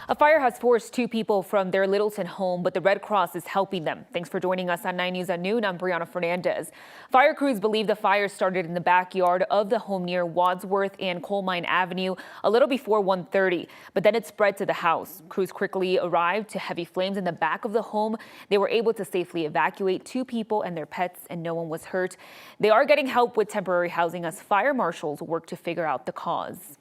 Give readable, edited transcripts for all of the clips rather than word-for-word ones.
A fire has forced two people from their Littleton home, but the Red Cross is helping them. Thanks for joining us on 9 News at noon. I'm Brianna Fernandez. Fire crews believe the fire started in the backyard of the home near Wadsworth and Coal Mine Avenue a little before 1:30, but then it spread to the house. Crews quickly arrived to heavy flames in the back of the home. They were able to safely evacuate two people and their pets, and no one was hurt. They are getting help with temporary housing as fire marshals work to figure out the cause.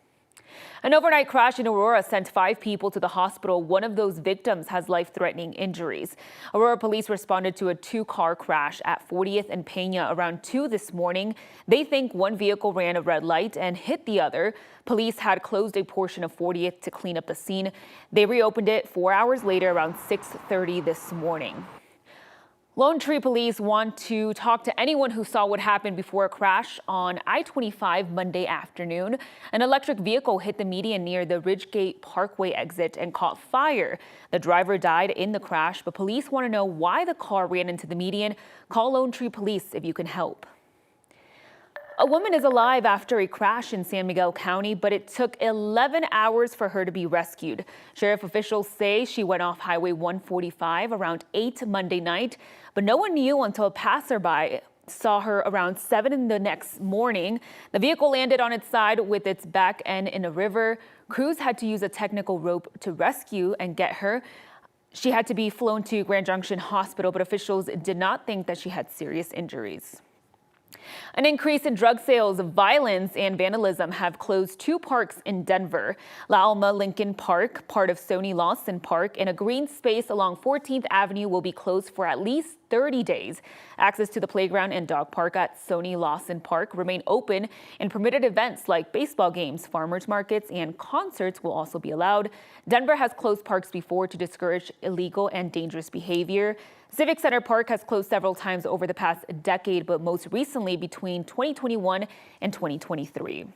An overnight crash in Aurora sent 5 people to the hospital. One of those victims has life-threatening injuries. Aurora police responded to a 2-car crash at 40th and Pena around 2 this morning. They think one vehicle ran a red light and hit the other. Police had closed a portion of 40th to clean up the scene. They reopened it 4 hours later around 6:30 this morning. Lone Tree police want to talk to anyone who saw what happened before a crash on I-25 Monday afternoon. An electric vehicle hit the median near the Ridgegate Parkway exit and caught fire. The driver died in the crash, but police want to know why the car ran into the median. Call Lone Tree Police if you can help. A woman is alive after a crash in San Miguel County, but it took 11 hours for her to be rescued. Sheriff officials say she went off Highway 145 around 8 Monday night, but no one knew until a passerby saw her around 7 the next morning. The vehicle landed on its side with its back end in a river. Crews had to use a technical rope to rescue and get her. She had to be flown to Grand Junction Hospital, but officials did not think that she had serious injuries. An increase in drug sales, violence, and vandalism have closed 2 parks in Denver. La Alma Lincoln Park, part of Sony Lawson Park, and a green space along 14th Avenue will be closed for at least 30 days. Access to the playground and dog park at Sony Lawson Park remain open, and permitted events like baseball games, farmers markets, and concerts will also be allowed. Denver has closed parks before to discourage illegal and dangerous behavior. Civic Center Park has closed several times over the past decade, but most recently between 2021 and 2023.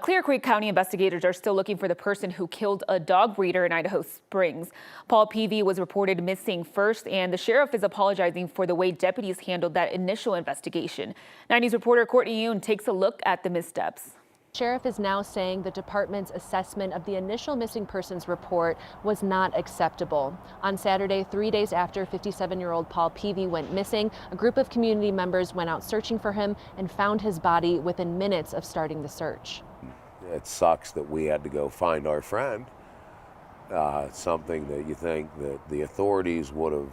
Clear Creek County investigators are still looking for the person who killed a dog breeder in Idaho Springs. Paul Peavy was reported missing first, and the sheriff is apologizing for the way deputies handled that initial investigation. 9 News reporter Courtney Yoon takes a look at the missteps. Sheriff is now saying the department's assessment of the initial missing persons report was not acceptable. On Saturday, 3 days after 57-year-old Paul Peavy went missing, a group of community members went out searching for him and found his body within minutes of starting the search. It sucks that we had to go find our friend. Something that you think that the authorities would have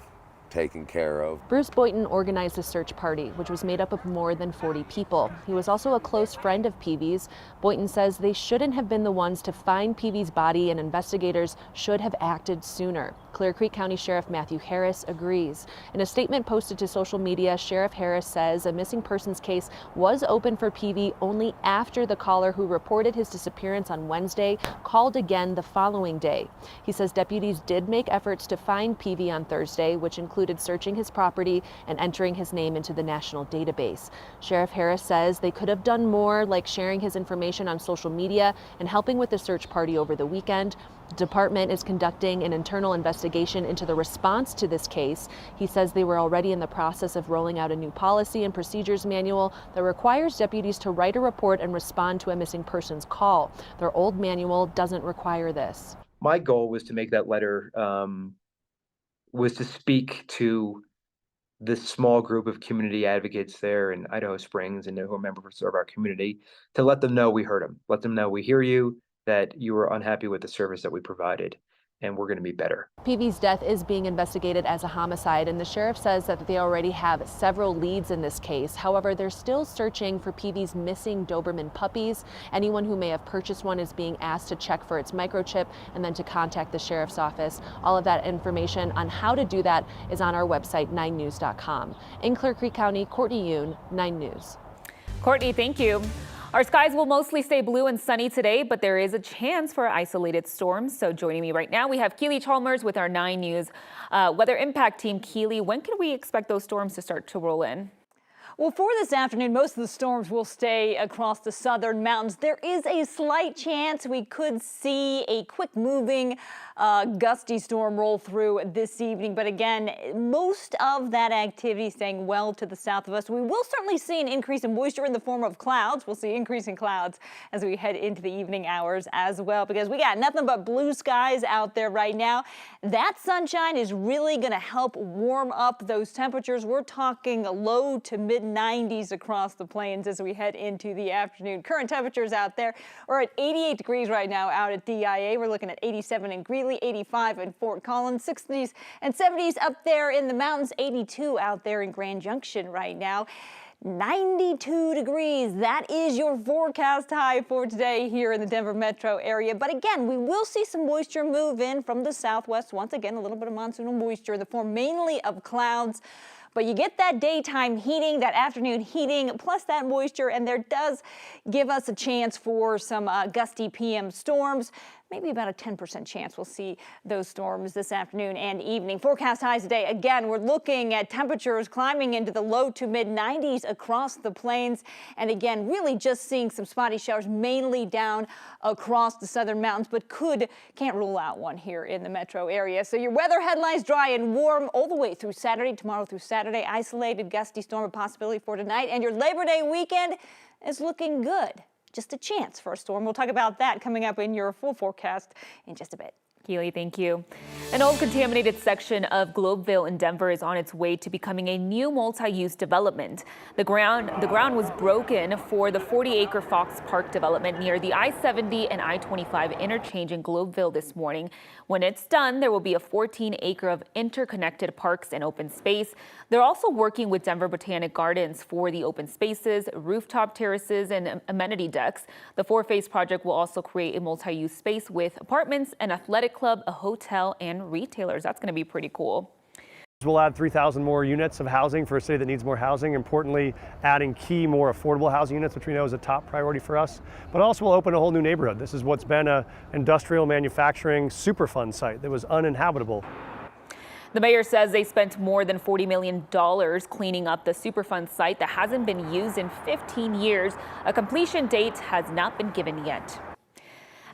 taken care of. Bruce Boynton organized the search party, which was made up of more than 40 people. He was also a close friend of Peavy's. Boynton says they shouldn't have been the ones to find Peavy's body, and investigators should have acted sooner. Clear Creek County Sheriff Matthew Harris agrees. In a statement posted to social media, Sheriff Harris says a missing persons case was open for Peavy only after the caller who reported his disappearance on Wednesday called again the following day. He says deputies did make efforts to find Peavy on Thursday, which included searching his property and entering his name into the national database. Sheriff Harris says they could have done more, like sharing his information on social media and helping with the search party over the weekend. The department is conducting an internal investigation into the response to this case. He says they were already in the process of rolling out a new policy and procedures manual that requires deputies to write a report and respond to a missing person's call. Their old manual doesn't require this. My goal was to make that letter was to speak to this small group of community advocates there in Idaho Springs and who are members of our community, to let them know we heard them, let them know we hear you, that you were unhappy with the service that we provided, and we're going to be better. Peavy's death is being investigated as a homicide, and the sheriff says that they already have several leads in this case. However, they're still searching for Peavy's missing Doberman puppies. Anyone who may have purchased one is being asked to check for its microchip and then to contact the sheriff's office. All of that information on how to do that is on our website, 9news.com. In Clear Creek County, Courtney Yoon, 9 News. Courtney, thank you. Our skies will mostly stay blue and sunny today, but there is a chance for isolated storms. So joining me right now, we have Keely Chalmers with our 9 News Weather Impact Team. Keely, when can we expect those storms to start to roll in? Well, for this afternoon, most of the storms will stay across the southern mountains. There is a slight chance we could see a quick moving gusty storm roll through this evening. But again, most of that activity staying well to the south of us. We will certainly see an increase in moisture in the form of clouds. We'll see increase in clouds as we head into the evening hours as well, because we got nothing but blue skies out there right now. That sunshine is really going to help warm up those temperatures. We're talking low to mid 90s across the plains as we head into the afternoon. Current temperatures out there are at 88 degrees right now out at DIA. We're looking at 87 in Greeley, 85 in Fort Collins, 60s and 70s up there in the mountains, 82 out there in Grand Junction right now. 92 degrees. That is your forecast high for today here in the Denver metro area. But again, we will see some moisture move in from the southwest. Once again, a little bit of monsoonal moisture in the form mainly of clouds. But you get that daytime heating, that afternoon heating, plus that moisture, and there does give us a chance for some gusty PM storms. Maybe about a 10% chance we'll see those storms this afternoon and evening. Forecast highs today. Again, we're looking at temperatures climbing into the low to mid 90s across the plains. And again, really just seeing some spotty showers mainly down across the southern mountains, but can't rule out one here in the metro area. So your weather headlines dry and warm all the way through Saturday, tomorrow through Saturday. Isolated gusty storm a possibility for tonight. And your Labor Day weekend is looking good. Just a chance for a storm. We'll talk about that coming up in your full forecast in just a bit. Keely, thank you. An old contaminated section of Globeville in Denver is on its way to becoming a new multi-use development. The ground was broken for the 40-acre Fox Park development near the I-70 and I-25 interchange in Globeville this morning. When it's done, there will be a 14-acre of interconnected parks and open space. They're also working with Denver Botanic Gardens for the open spaces, rooftop terraces, and amenity decks. The four-phase project will also create a multi-use space with apartments, an athletic club, a hotel, and retailers. That's going to be pretty cool. We'll add 3,000 more units of housing for a city that needs more housing. Importantly, adding key, more affordable housing units, which we know is a top priority for us. But also we'll open a whole new neighborhood. This is what's been an industrial manufacturing Superfund site that was uninhabitable. The mayor says they spent more than $40 million cleaning up the Superfund site that hasn't been used in 15 years. A completion date has not been given yet.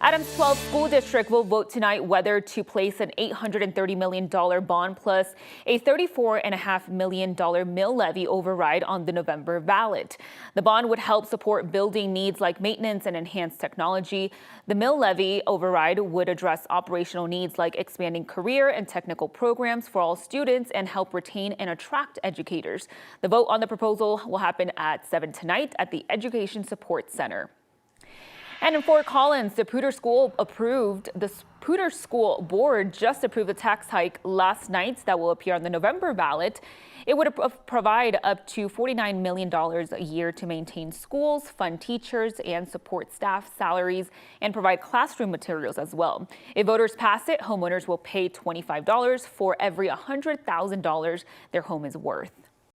Adams 12 School District will vote tonight whether to place an $830 million bond plus a $34.5 million mill levy override on the November ballot. The bond would help support building needs like maintenance and enhanced technology. The mill levy override would address operational needs like expanding career and technical programs for all students and help retain and attract educators. The vote on the proposal will happen at 7 tonight at the Education Support Center. And in Fort Collins, the Poudre School Board just approved a tax hike last night that will appear on the November ballot. It would provide up to $49 million a year to maintain schools, fund teachers, and support staff salaries, and provide classroom materials as well. If voters pass it, homeowners will pay $25 for every $100,000 their home is worth.